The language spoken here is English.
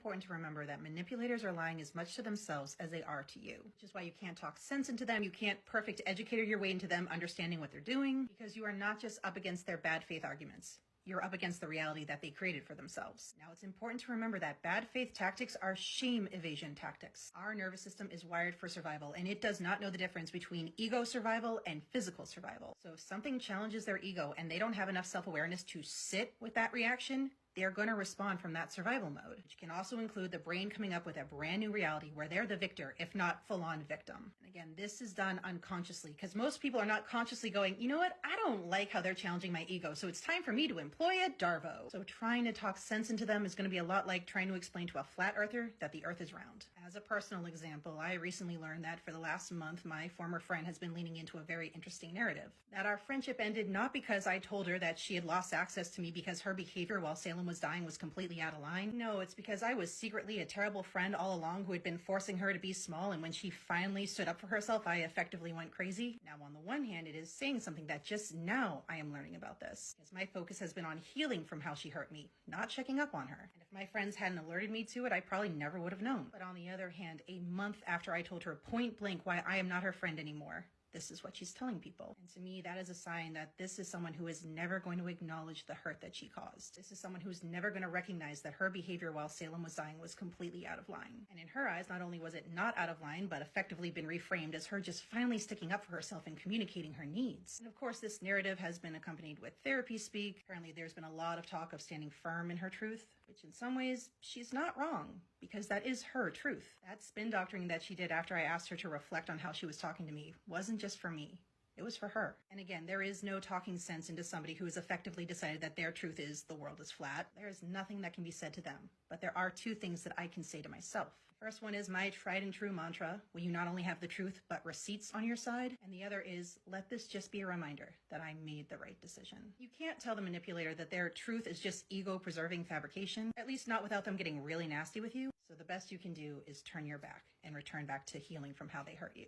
important to remember that manipulators are lying as much to themselves as they are to you, which is why you can't talk sense into them. You can't perfect educator your way into them understanding what they're doing, because you are not just up against their bad faith arguments. You're up against the reality that they created for themselves. Now, it's important to remember that bad faith tactics are shame evasion tactics. Our nervous system is wired for survival, and it does not know the difference between ego survival and physical survival. So if something challenges their ego and they don't have enough self-awareness to sit with that reaction, they're going to respond from that survival mode, which can also include the brain coming up with a brand new reality where they're the victor, if not full-on victim. And again, this is done unconsciously because most people are not consciously going, you know what, I don't like how they're challenging my ego, so it's time for me to employ a Darvo. So trying to talk sense into them is going to be a lot like trying to explain to a flat earther that the earth is round. As a personal example, I recently learned that for the last month, my former friend has been leaning into a very interesting narrative. That our friendship ended not because I told her that she had lost access to me because her behavior while Salem was dying was completely out of line. No, it's because I was secretly a terrible friend all along who had been forcing her to be small, and when she finally stood up for herself, I effectively went crazy. Now, on the one hand, it is saying something that just now I am learning about this, because my focus has been on healing from how she hurt me, not checking up on her. And if my friends hadn't alerted me to it, I probably never would have known. But on the other hand, a month after I told her point blank why I am not her friend anymore, this is what she's telling people. And to me, that is a sign that this is someone who is never going to acknowledge the hurt that she caused. This is someone who's never going to recognize that her behavior while Salem was dying was completely out of line. And in her eyes, not only was it not out of line, but effectively been reframed as her just finally sticking up for herself and communicating her needs. And of course, this narrative has been accompanied with therapy speak. Apparently, there's been a lot of talk of standing firm in her truth, which in some ways, she's not wrong, because that is her truth. That spin doctoring that she did after I asked her to reflect on how she was talking to me wasn't just for me. It was for her. And again, there is no talking sense into somebody who has effectively decided that their truth is the world is flat. There is nothing that can be said to them. But there are two things that I can say to myself. The first one is my tried and true mantra, where you not only have the truth, but receipts on your side. And the other is, let this just be a reminder that I made the right decision. You can't tell the manipulator that their truth is just ego-preserving fabrication, at least not without them getting really nasty with you. So the best you can do is turn your back and return back to healing from how they hurt you.